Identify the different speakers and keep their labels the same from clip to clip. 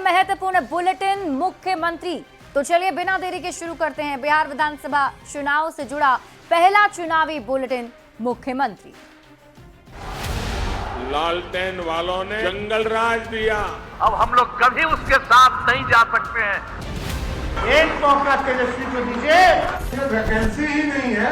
Speaker 1: महत्वपूर्ण बुलेटिन मुख्यमंत्री। तो चलिए बिना देरी के शुरू करते हैं बिहार विधानसभा चुनाव से जुड़ा पहला चुनावी बुलेटिन मुख्यमंत्री।
Speaker 2: लालटेन वालों ने जंगल राज दिया,
Speaker 3: अब हम लोग कभी उसके साथ नहीं जा सकते हैं।
Speaker 4: एक मौका तेजस्वी को दीजिए, वैकेंसी ही नहीं है।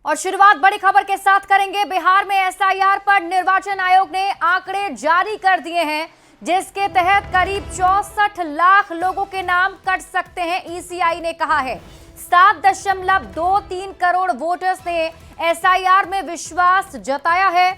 Speaker 1: और शुरुआत बड़ी खबर के साथ करेंगे। बिहार में एसआईआर पर निर्वाचन आयोग ने आंकड़े जारी कर दिए हैं, जिसके तहत करीब 64 लाख लोगों के नाम कट सकते हैं। ईसीआई ने कहा है 7.23 करोड़ वोटर्स ने एसआईआर में विश्वास जताया है।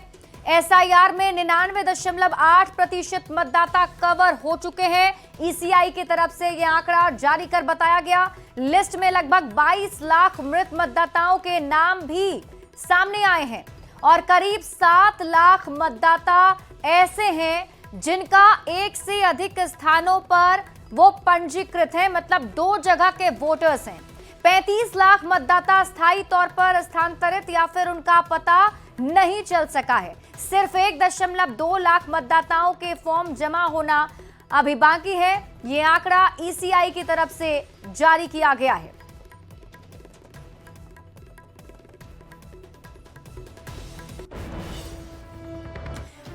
Speaker 1: एसआईआर में 99.8% मतदाता कवर हो चुके हैं। ईसीआई की तरफ से यह आंकड़ा जारी कर बताया गया। लिस्ट में लगभग 22 लाख मृत मतदाताओं के नाम भी सामने आए हैं और करीब 7 लाख मतदाता ऐसे हैं जिनका एक से अधिक स्थानों पर वो पंजीकृत हैं, मतलब 2 जगह के वोटर्स हैं। 35 लाख मतदाता स्थायी तौर पर स्थानांतरित या फिर उनका पता नहीं चल सका है। सिर्फ 1.2 लाख मतदाताओं के फॉर्म जमा होना अभी बाकी है। ये आंकड़ा ईसीआई की तरफ से जारी किया गया है।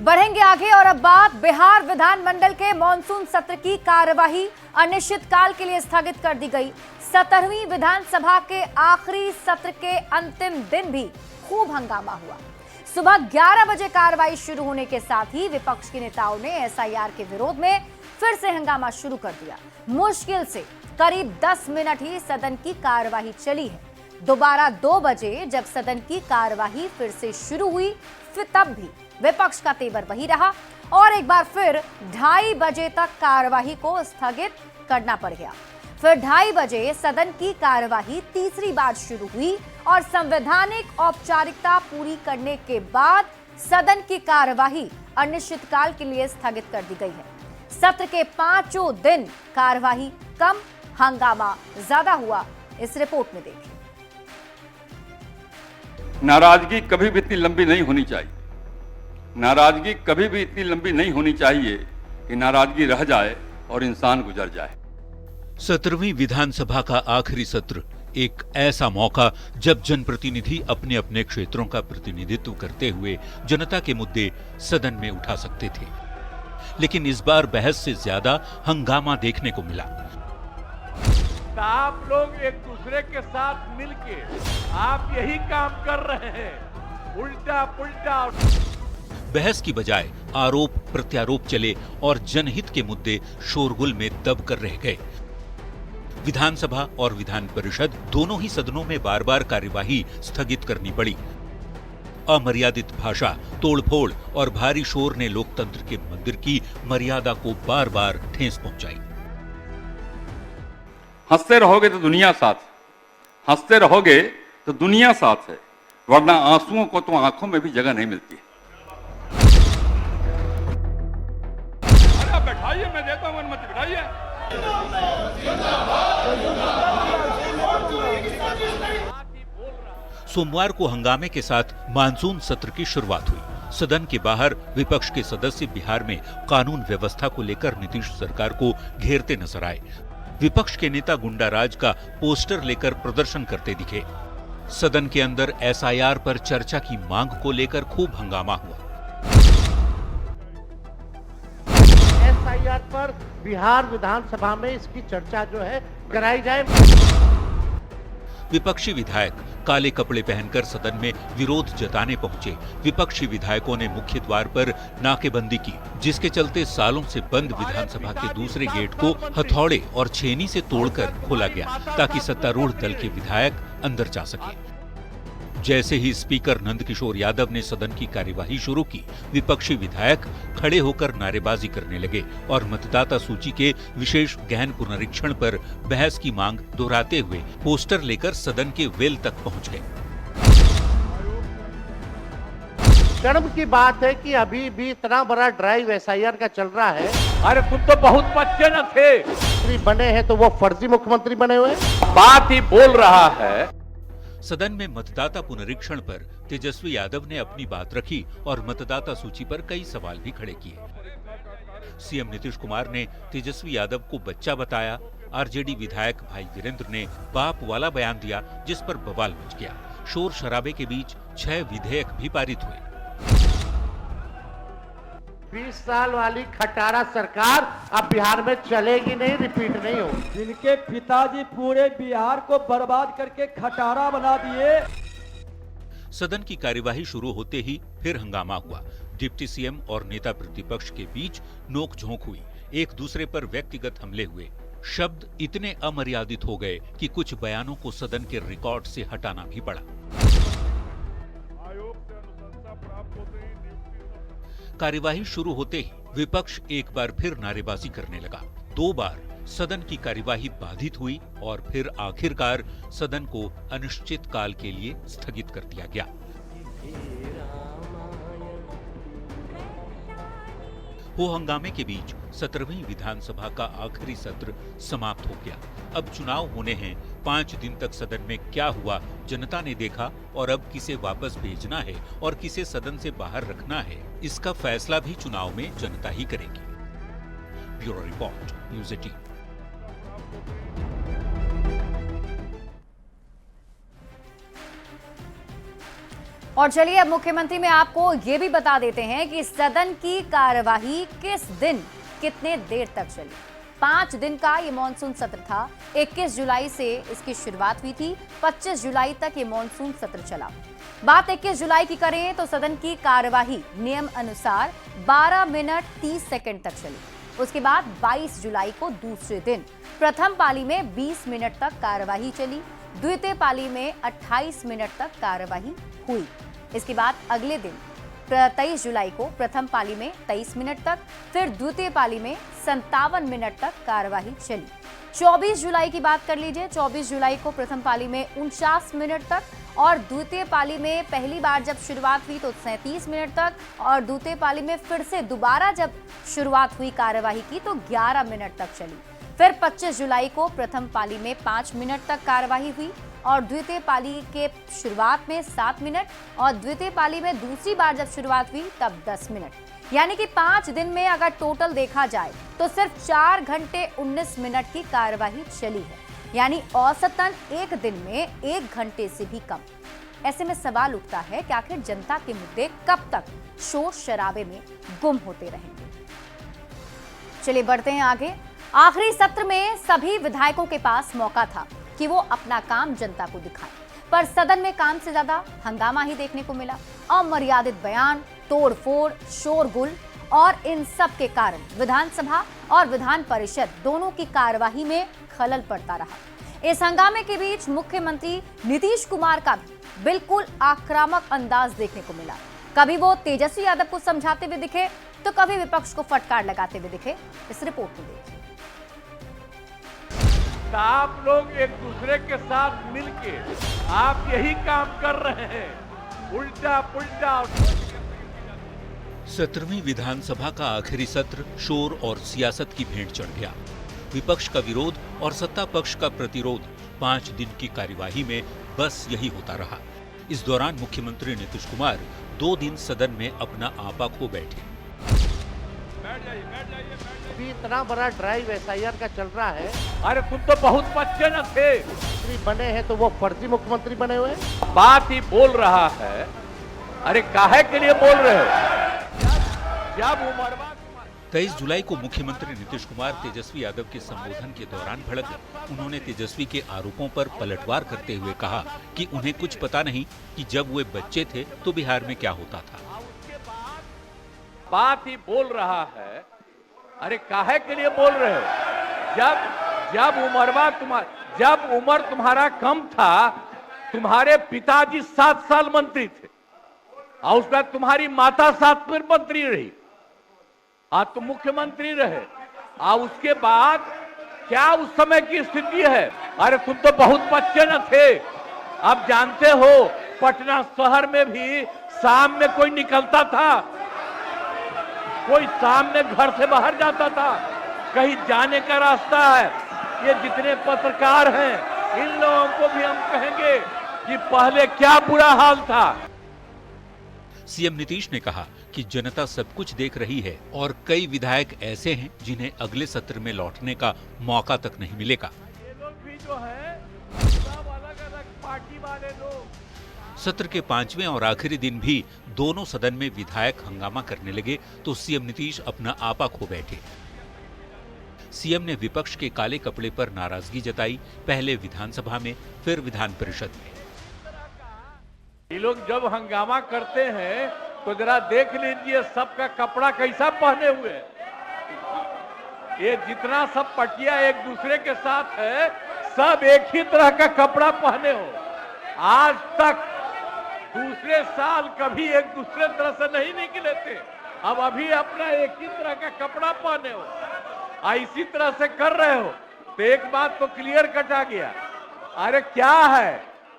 Speaker 1: बढ़ेंगे आगे और अब बात बिहार विधानमंडल के मॉनसून सत्र की कार्यवाही अनिश्चितकाल के लिए स्थगित कर दी गई। 17वीं विधानसभा के आखिरी सत्र के अंतिम दिन भी खूब हंगामा हुआ। सुबह 11 बजे कार्रवाई शुरू होने के साथ ही विपक्ष के नेताओं ने एसआईआर के विरोध में फिर से हंगामा शुरू कर दिया। मुश्किल से करीब 10 मिनट ही सदन की कार्यवाही चली है। दोबारा 2 बजे जब सदन की कार्यवाही फिर से शुरू हुई, फिर तब भी विपक्ष का तेवर वही रहा और एक बार फिर 2:30 बजे तक कार्यवाही को स्थगित करना पड़ गया। फिर 2:30 बजे सदन की कार्यवाही तीसरी बार शुरू हुई और संवैधानिक औपचारिकता पूरी करने के बाद सदन की कार्यवाही अनिश्चितकाल के लिए स्थगित कर दी गई है। सत्र के 5 दिन कार्यवाही कम, हंगामा ज्यादा हुआ। इस रिपोर्ट में देखिए।
Speaker 5: नाराजगी कभी भी इतनी लंबी नहीं होनी चाहिए। नाराजगी कभी भी इतनी लंबी नहीं होनी चाहिए कि नाराजगी रह जाए और इंसान गुजर जाए।
Speaker 6: 17वीं विधानसभा का आखिरी सत्र एक ऐसा मौका जब जनप्रतिनिधि अपने अपने क्षेत्रों का प्रतिनिधित्व करते हुए जनता के मुद्दे सदन में उठा सकते थे, लेकिन इस बार बहस से ज्यादा हंगामा देखने को मिला।
Speaker 3: आप लोग एक दूसरे के साथ मिलके आप यही काम कर रहे हैं, उल्टा पुल्टा।
Speaker 6: बहस की बजाय आरोप प्रत्यारोप चले और जनहित के मुद्दे शोरगुल में दब कर रह गए। विधानसभा और विधान परिषद दोनों ही सदनों में बार बार कार्यवाही स्थगित करनी पड़ी। अमर्यादित भाषा, तोड़फोड़ और भारी शोर ने लोकतंत्र के मंदिर की मर्यादा को बार बार ठेस पहुंचाई।
Speaker 5: हंसते रहोगे तो दुनिया साथ, हंसते रहोगे तो दुनिया साथ है, वरना आंसुओं को तो आंखों में भी जगह नहीं मिलती है।
Speaker 2: अरे बैठाइए, मैं देता हूं अनुमति, बैठाइए।
Speaker 6: सोमवार को हंगामे के साथ मानसून सत्र की शुरुआत हुई। सदन के बाहर विपक्ष के सदस्य बिहार में कानून व्यवस्था को लेकर नीतीश सरकार को घेरते नजर आए। विपक्ष के नेता गुंडाराज का पोस्टर लेकर प्रदर्शन करते दिखे। सदन के अंदर एसआईआर पर चर्चा की मांग को लेकर खूब हंगामा हुआ।
Speaker 4: एसआईआर पर बिहार विधानसभा में इसकी चर्चा जो है कराई जाए।
Speaker 6: विपक्षी विधायक काले कपड़े पहनकर सदन में विरोध जताने पहुंचे। विपक्षी विधायकों ने मुख्य द्वार पर नाकेबंदी की, जिसके चलते सालों से बंद विधानसभा के दूसरे गेट को हथौड़े और छेनी से तोड़कर खोला गया ताकि सत्तारूढ़ दल के विधायक अंदर जा सके। जैसे ही स्पीकर नंदकिशोर यादव ने सदन की कार्यवाही शुरू की, विपक्षी विधायक खड़े होकर नारेबाजी करने लगे और मतदाता सूची के विशेष गहन पुनरीक्षण पर बहस की मांग दोहराते हुए पोस्टर लेकर सदन के वेल तक पहुंच गए।
Speaker 4: शर्म की बात है कि अभी भी इतना बड़ा ड्राइव एसआईआर का चल रहा है।
Speaker 3: अरे तुम तो बहुत बच्चे न थे,
Speaker 4: बने हैं तो वो फर्जी मुख्यमंत्री बने हुए।
Speaker 3: बात ही बोल रहा है।
Speaker 6: सदन में मतदाता पुनरीक्षण पर तेजस्वी यादव ने अपनी बात रखी और मतदाता सूची पर कई सवाल भी खड़े किए। सीएम नीतीश कुमार ने तेजस्वी यादव को बच्चा बताया। आरजेडी विधायक भाई वीरेंद्र ने बाप वाला बयान दिया, जिस पर बवाल मच गया। शोर शराबे के बीच 6 विधेयक भी पारित हुए।
Speaker 4: 20 साल वाली खटारा सरकार अब बिहार में चलेगी नहीं, रिपीट नहीं होगी।
Speaker 7: जिनके पिताजी पूरे बिहार को बर्बाद करके खटारा बना दिए।
Speaker 6: सदन की कार्यवाही शुरू होते ही फिर हंगामा हुआ। डिप्टी सीएम और नेता प्रतिपक्ष के बीच नोकझोंक हुई। एक दूसरे पर व्यक्तिगत हमले हुए। शब्द इतने अमर्यादित हो गए कि कुछ बयानों को सदन के रिकॉर्ड से हटाना भी पड़ा। कार्यवाही शुरू होते ही विपक्ष एक बार फिर नारेबाजी करने लगा। 2 बार सदन की कार्यवाही बाधित हुई और फिर आखिरकार सदन को अनिश्चित काल के लिए स्थगित कर दिया गया। हो हंगामे के बीच 17वीं विधानसभा का आखिरी सत्र समाप्त हो गया। अब चुनाव होने हैं। 5 दिन तक सदन में क्या हुआ जनता ने देखा और अब किसे वापस भेजना है और किसे सदन से बाहर रखना है, इसका फैसला भी चुनाव में जनता ही करेगी। Bureau report, news 18।
Speaker 1: और चलिए अब मुख्यमंत्री में आपको ये भी बता देते हैं कि सदन की कार्यवाही किस दिन कितने देर तक चली। 5 दिन का ये मॉनसून सत्र था। 21 जुलाई से इसकी शुरुआत हुई थी। 25 जुलाई तक ये मॉनसून सत्र चला। बात 21 जुलाई की करें तो सदन की कार्यवाही नियम अनुसार 12 मिनट 30 सेकंड तक चली। उसके बाद 22 जुलाई को दूसरे दिन प्रथम पाली में 20 मिनट तक कार्यवाही चली। द्वितीय पाली में 28 मिनट तक कार्यवाही हुई। इसके बाद अगले दिन 23 जुलाई को प्रथम पाली में 23 मिनट तक, फिर द्वितीय पाली में 57 मिनट तक कार्यवाही चली। 24 जुलाई की बात कर लीजिए। 24 जुलाई को प्रथम पाली में 49 मिनट तक और द्वितीय पाली में पहली बार जब शुरुआत हुई तो 37 मिनट तक और द्वितीय पाली में फिर से दोबारा जब शुरुआत हुई कार्यवाही की तो 11 मिनट तक चली। फिर 25 जुलाई को प्रथम पाली में 5 मिनट तक कार्यवाही हुई और द्वितीय पाली के शुरुआत में 7 मिनट और द्वितीय पाली में दूसरी बार जब शुरुआत हुई तब 10 मिनट। यानी कि 5 दिन में अगर टोटल देखा जाए तो सिर्फ 4 घंटे 19 मिनट की कार्यवाही चली है। यानी औसतन एक दिन में 1 घंटे से भी कम। ऐसे में सवाल उठता है कि आखिर जनता के मुद्दे कब तक शोर शराबे में गुम होते रहेंगे। चलिए बढ़ते हैं आगे। आखिरी सत्र में सभी विधायकों के पास मौका था कि वो अपना काम जनता को दिखाएं, पर सदन में काम से ज्यादा हंगामा ही देखने को मिला। अमर्यादित बयान, तोड़फोड़, शोरगुल और इन सब के कारण विधानसभा और विधान परिषद दोनों की कार्यवाही में खलल पड़ता रहा। इस हंगामे के बीच मुख्यमंत्री नीतीश कुमार का भी बिल्कुल आक्रामक अंदाज देखने को मिला। कभी वो तेजस्वी यादव को समझाते हुए दिखे तो कभी विपक्ष को फटकार लगाते हुए दिखे। इस रिपोर्ट में देखिए।
Speaker 3: आप लोग एक दूसरे के साथ मिलके आप यही काम कर रहे हैं, उल्टा पुल्टा।
Speaker 6: 17वीं विधानसभा का आखिरी सत्र शोर और सियासत की भेंट चढ़ गया। विपक्ष का विरोध और सत्ता पक्ष का प्रतिरोध। 5 दिन की कार्यवाही में बस यही होता रहा। इस दौरान मुख्यमंत्री नीतीश कुमार 2 दिन सदन में अपना आपा खो बैठे।
Speaker 4: अभी इतना बड़ा ड्राइव SIR का चल रहा है।
Speaker 3: अरे तुम तो बहुत बच्चे न थे।
Speaker 4: मुख्यमंत्री बने हैं तो वो फर्जी मुख्यमंत्री बने हुए हैं।
Speaker 3: बात ही बोल रहा है। अरे काहे के लिए बोल रहे हो? जब उमरवा
Speaker 6: 23 जुलाई को मुख्यमंत्री नीतीश कुमार तेजस्वी यादव के संबोधन के दौरान भड़क गए। उन्होंने तेजस्वी के आरोपों पर पलटवार करते हुए कहा कि उन्हें कुछ पता नहीं कि जब वे बच्चे थे तो बिहार में क्या होता था।
Speaker 3: बात ही बोल रहा है। अरे काहे के लिए बोल रहे हो? जब उम्र तुम्हारा कम था, तुम्हारे पिताजी 7 साल मंत्री थे और उसके बाद तुम्हारी माता 7 फिर मंत्री रही, आज तुम मुख्यमंत्री रहे। और उसके बाद क्या उस समय की स्थिति है? अरे तुम तो बहुत बच्चे न थे। अब जानते हो पटना शहर में भी शाम में कोई निकलता था, कोई सामने घर से बाहर जाता था, कहीं जाने का रास्ता है। ये जितने पत्रकार हैं इन लोगों को भी हम कहेंगे कि पहले क्या बुरा हाल था।
Speaker 6: सीएम नीतीश ने कहा कि जनता सब कुछ देख रही है और कई विधायक ऐसे हैं जिन्हें अगले सत्र में लौटने का मौका तक नहीं मिलेगा।
Speaker 3: ये लोग भी जो है सब अलग-अलग पार्टी वाले लोग।
Speaker 6: सत्र के 5वें और आखिरी दिन भी दोनों सदन में विधायक हंगामा करने लगे तो सीएम नीतीश अपना आपा खो बैठे। सीएम ने विपक्ष के काले कपड़े पर नाराजगी जताई, पहले विधानसभा में फिर विधान परिषद में।
Speaker 3: ये लोग जब हंगामा करते हैं तो जरा देख लीजिए सबका कपड़ा कैसा पहने हुए है। ये जितना सब पटिया एक दूसरे के साथ है, सब एक ही तरह का कपड़ा पहने हो। आज तक दूसरे साल कभी एक दूसरे तरह से नहीं निकले थे, अब अभी अपना एक ही तरह का कपड़ा पहने हो, इसी तरह से कर रहे हो तो एक बात तो क्लियर कट आ गया। अरे क्या है,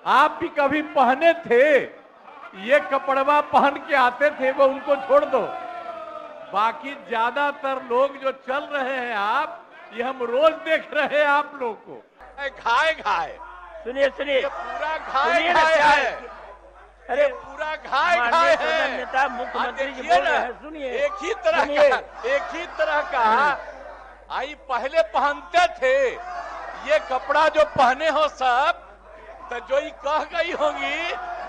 Speaker 3: आप भी कभी पहने थे, ये कपड़वा पहन के आते थे, वो उनको छोड़ दो। बाकी ज्यादातर लोग जो चल रहे हैं आप, ये हम रोज देख रहे हैं आप लोग को।
Speaker 8: घाय घाय
Speaker 7: सुनिए
Speaker 8: पूरा घाय घाय है। अरे पूरा घाय घाय है।
Speaker 7: नेता मुख्यमंत्री जी
Speaker 8: देखिए
Speaker 7: बोल रहे
Speaker 8: ना,
Speaker 7: हैं, सुनिए।
Speaker 8: एक ही तरह का आई पहले पहनते थे, ये कपड़ा जो पहने हो सब, तो जो ही कह गई होंगी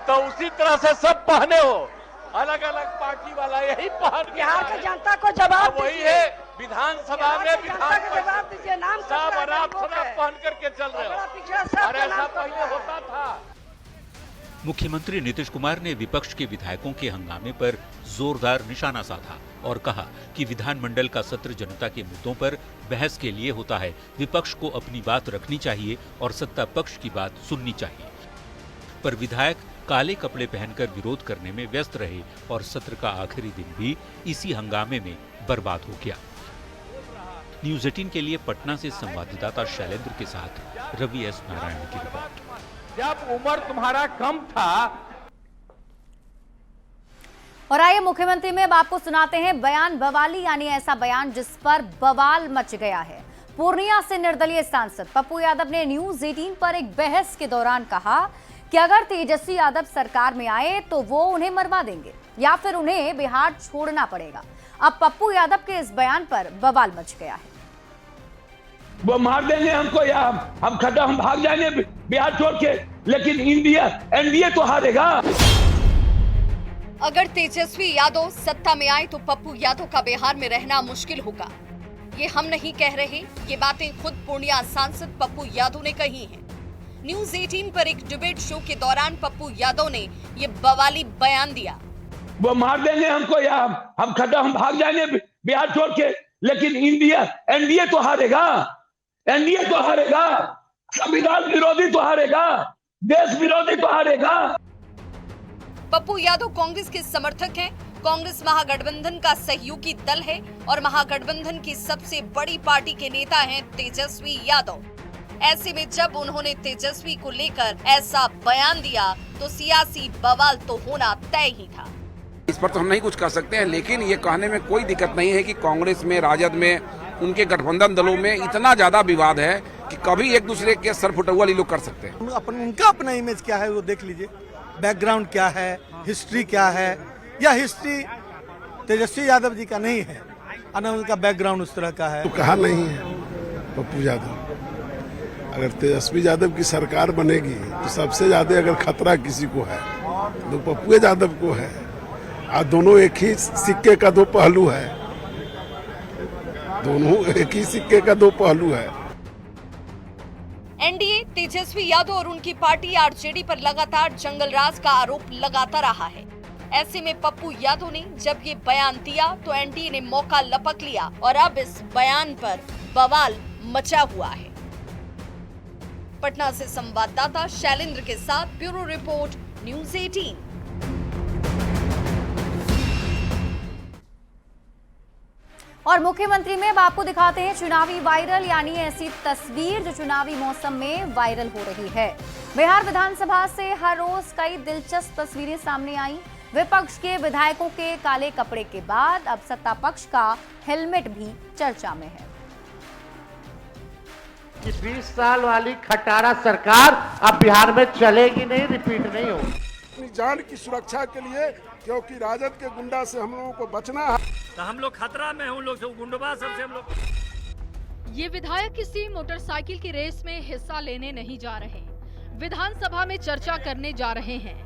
Speaker 8: तो उसी तरह से सब पहने हो। अलग अलग पार्टी वाला यही पहन के
Speaker 9: बिहार की जनता को जवाब
Speaker 8: वही
Speaker 9: दीजिए।
Speaker 8: है विधानसभा में
Speaker 9: जवाब दीजिए। नाम
Speaker 8: सब आराम पहन करके चल रहे हो। और ऐसा पहले होता था।
Speaker 6: मुख्यमंत्री नीतीश कुमार ने विपक्ष के विधायकों के हंगामे पर जोरदार निशाना साधा और कहा कि विधानमंडल का सत्र जनता के मुद्दों पर बहस के लिए होता है, विपक्ष को अपनी बात रखनी चाहिए और सत्ता पक्ष की बात सुननी चाहिए। पर विधायक काले कपड़े पहनकर विरोध करने में व्यस्त रहे और सत्र का आखिरी दिन भी इसी हंगामे में बर्बाद हो गया। न्यूज़ 18 के लिए पटना से संवाददाता शैलेंद्र के साथ रवि एस नारायण की रिपोर्ट।
Speaker 3: जब उम्र तुम्हारा कम था।
Speaker 1: और आइए मुख्यमंत्री में अब आपको सुनाते हैं बयान बवाली, यानी ऐसा बयान जिस पर बवाल मच गया है। पूर्णिया से निर्दलीय सांसद पप्पू यादव ने न्यूज़ 18 पर एक बहस के दौरान कहा कि अगर तेजस्वी यादव सरकार में आए तो वो उन्हें मरवा देंगे या फिर उन्हें बिहार छोड़ना पड़ेगा। अब पप्पू यादव के इस बयान पर बवाल मच गया है।
Speaker 10: वो मार देंगे हमको या हम खड्डा हम भाग जाएंगे बिहार छोड़ के, लेकिन इंडिया एनडीए तो हारेगा।
Speaker 11: अगर तेजस्वी यादव सत्ता में आए तो पप्पू यादव का बिहार में रहना मुश्किल होगा। ये हम नहीं कह रहे, ये बातें खुद पूर्णिया सांसद पप्पू यादव ने कही हैं। न्यूज़ 18 पर एक डिबेट शो के दौरान पप्पू यादव ने ये बवाली बयान दिया।
Speaker 10: वो मार देंगे हमको या हम खड्डा हम भाग जाएंगे बिहार छोड़ के, लेकिन इंडिया एनडीए तो हारेगा, एनडीए तो हारेगा, संविधान विरोधी तो हारेगा, देश विरोधी तो हारेगा।
Speaker 11: पप्पू यादव कांग्रेस के समर्थक हैं। कांग्रेस महागठबंधन का सहयोगी दल है और महागठबंधन की सबसे बड़ी पार्टी के नेता हैं तेजस्वी यादव। ऐसे में जब उन्होंने तेजस्वी को लेकर ऐसा बयान दिया तो सियासी बवाल तो होना तय ही था।
Speaker 12: इस पर तो हम नहीं कुछ कर सकते हैं, लेकिन ये कहने में कोई दिक्कत नहीं है कि कांग्रेस में, राजद में, उनके गठबंधन दलों में इतना ज्यादा विवाद है कि कभी एक दूसरे के सर फुटौल लोग कर सकते हैं।
Speaker 13: उनका अपना इमेज क्या है वो देख लीजिए, बैकग्राउंड क्या है, हिस्ट्री क्या है, या हिस्ट्री तेजस्वी यादव जी का नहीं है, उनका बैकग्राउंड उस तरह का है।
Speaker 14: तो कहा नहीं है पप्पू यादव, अगर तेजस्वी यादव की सरकार बनेगी तो सबसे ज्यादा अगर खतरा किसी को है तो पप्पू यादव को है। और दोनों एक ही सिक्के का दो पहलू है, दोनों एक ही सिक्के का दो पहलू है।
Speaker 11: एनडीए, तेजस्वी यादव और उनकी पार्टी आरजेडी पर लगातार जंगलराज का आरोप लगाता रहा है। ऐसे में पप्पू यादव ने जब ये बयान दिया तो एनडीए ने मौका लपक लिया और अब इस बयान पर बवाल मचा हुआ है। पटना से संवाददाता शैलेंद्र के साथ ब्यूरो रिपोर्ट, न्यूज़ 18।
Speaker 1: और मुख्यमंत्री में अब आपको दिखाते हैं चुनावी वायरल, यानी ऐसी तस्वीर जो चुनावी मौसम में वायरल हो रही है। बिहार विधानसभा से हर रोज कई दिलचस्प तस्वीरें सामने आई। विपक्ष के विधायकों के काले कपड़े के बाद अब सत्ता पक्ष का हेलमेट भी चर्चा में है।
Speaker 4: कि 20 साल वाली खटारा सरकार अब बिहार में चलेगी नहीं, रिपीट नहीं होगी।
Speaker 14: अपनी जान की सुरक्षा के लिए, क्योंकि राजद के गुंडा से हम लोगों को बचना है।
Speaker 10: तो हम लोग खतरा में हैं, उन लोग से गुंडा सबसे हम लोग।
Speaker 11: ये विधायक किसी मोटरसाइकिल की रेस में हिस्सा लेने नहीं जा रहे, विधानसभा में चर्चा करने जा रहे हैं।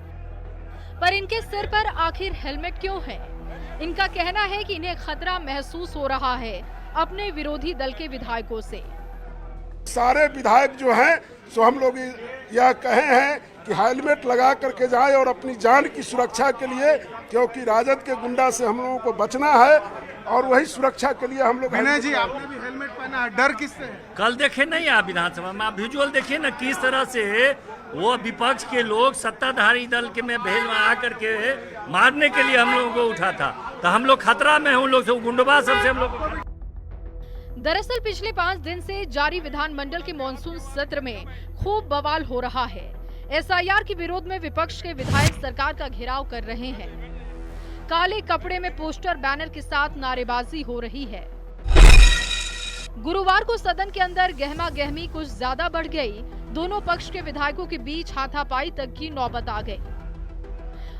Speaker 11: पर इनके सिर पर आखिर हेलमेट क्यों है? इनका कहना है कि इन्हें खतरा महसूस हो रहा है अपने विरोधी दल के विधायकों से।
Speaker 14: सारे विधायक जो हैं सो हम लोग यह कहे हैं कि हेलमेट लगा करके जाए और अपनी जान की सुरक्षा के लिए, क्योंकि राजद के गुंडा से हम लोगों को बचना है और वही सुरक्षा के लिए हम लोग।
Speaker 13: विनय जी, आपने भी हेलमेट पहना है, डर किससे है?
Speaker 10: कल देखे नहीं आप विधानसभा में, आप विजुअल देखिए ना किस तरह से वो विपक्ष के लोग सत्ताधारी दल के में भेज आ करके मारने के लिए हम लोगों को उठा था। तो हम लोग खतरा में हैं, उन लोग से गुंडा सबसे हम लोग। दरअसल पिछले 5 दिन से जारी विधानमंडल के मॉनसून सत्र में खूब बवाल हो रहा है। एसआईआर के विरोध में विपक्ष के विधायक सरकार का घेराव कर रहे हैं। काले कपड़े में पोस्टर बैनर के साथ नारेबाजी हो रही है। गुरुवार को सदन के अंदर गहमा गहमी कुछ ज्यादा बढ़ गई। दोनों पक्ष के विधायकों के बीच हाथापाई तक की नौबत आ गई।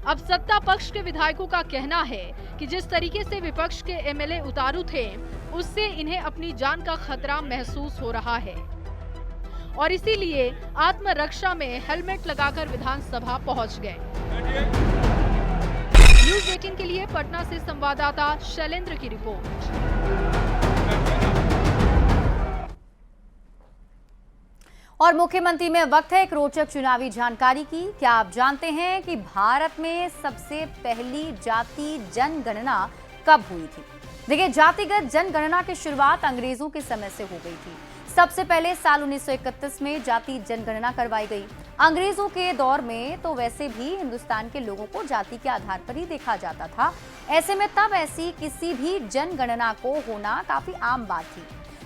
Speaker 10: अब सत्ता पक्ष के विधायकों का कहना है कि जिस तरीके से विपक्ष के एमएलए उतारू थे, उससे इन्हें अपनी जान का खतरा महसूस हो रहा है और इसीलिए आत्मरक्षा में हेलमेट लगाकर विधानसभा पहुंच गए। न्यूज़ 18 के लिए पटना से संवाददाता शैलेंद्र की रिपोर्ट।
Speaker 1: और मुख्यमंत्री में वक्त है एक रोचक चुनावी जानकारी की। क्या आप जानते हैं कि भारत में सबसे पहली जाति जनगणना कब हुई थी? देखिए, जातिगत जनगणना की शुरुआत अंग्रेजों के समय से हो गई थी। सबसे पहले साल 1931 में जाति जनगणना करवाई गई। अंग्रेजों के दौर में तो वैसे भी हिंदुस्तान के लोगों को जाति के आधार पर ही देखा जाता था। ऐसे में तब ऐसी किसी भी जनगणना को होना काफी आम बात थी।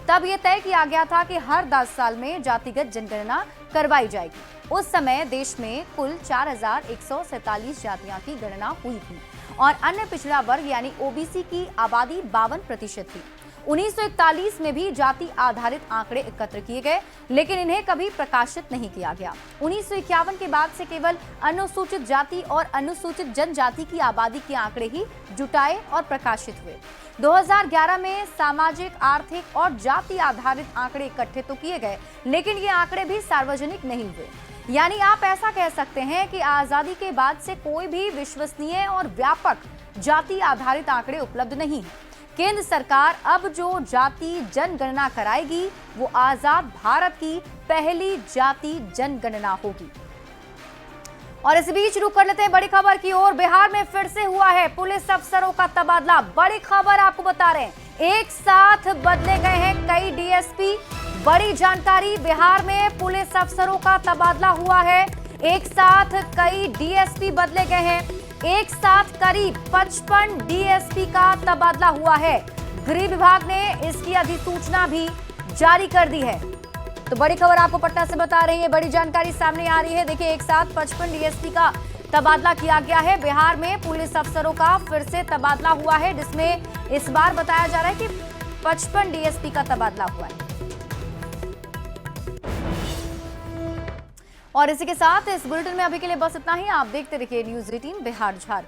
Speaker 1: तब ये तय किया गया था कि हर 10 साल में जातिगत जनगणना करवाई जाएगी। उस समय देश में कुल 4147 जातियां की गणना हुई थी और अन्य पिछड़ा वर्ग यानी ओबीसी की आबादी 52% थी। 1941 में भी जाति आधारित आंकड़े एकत्र किए गए, लेकिन इन्हें कभी प्रकाशित नहीं किया गया। 1951 के बाद से केवल अनुसूचित जाति और अनुसूचित जनजाति की आबादी के आंकड़े ही जुटाए और प्रकाशित हुए। 2011 में सामाजिक, आर्थिक और जाति आधारित आंकड़े इकट्ठे तो किए गए, लेकिन ये आंकड़े भी सार्वजनिक नहीं हुए। यानी आप ऐसा कह सकते हैं कि आजादी के बाद से कोई भी विश्वसनीय और व्यापक जाति आधारित आंकड़े उपलब्ध नहीं है। केंद्र सरकार अब जो जाति जनगणना कराएगी वो आजाद भारत की पहली जाति जनगणना होगी। और इस बीच रुक कर लेते हैं बड़ी खबर की ओर। बिहार में फिर से हुआ है पुलिस अफसरों का तबादला। बड़ी खबर आपको बता रहे हैं, एक साथ बदले गए हैं कई डीएसपी। बड़ी जानकारी, बिहार में पुलिस अफसरों का तबादला हुआ है। एक साथ कई डीएसपी बदले गए हैं। एक साथ करीब 55 डीएसपी का तबादला हुआ है। गृह विभाग ने इसकी अधिसूचना भी जारी कर दी है। तो बड़ी खबर आपको पटना से बता रही है, बड़ी जानकारी सामने आ रही है। देखिए, एक साथ 55 डीएसपी का तबादला किया गया है। बिहार में पुलिस अफसरों का फिर से तबादला हुआ है, जिसमें इस बार बताया जा रहा है कि 55 डीएसपी का तबादला हुआ है। और इसी के साथ इस बुलेटिन में अभी के लिए बस इतना ही। आप देखते रहिए न्यूज़ 18 बिहार झारखंड।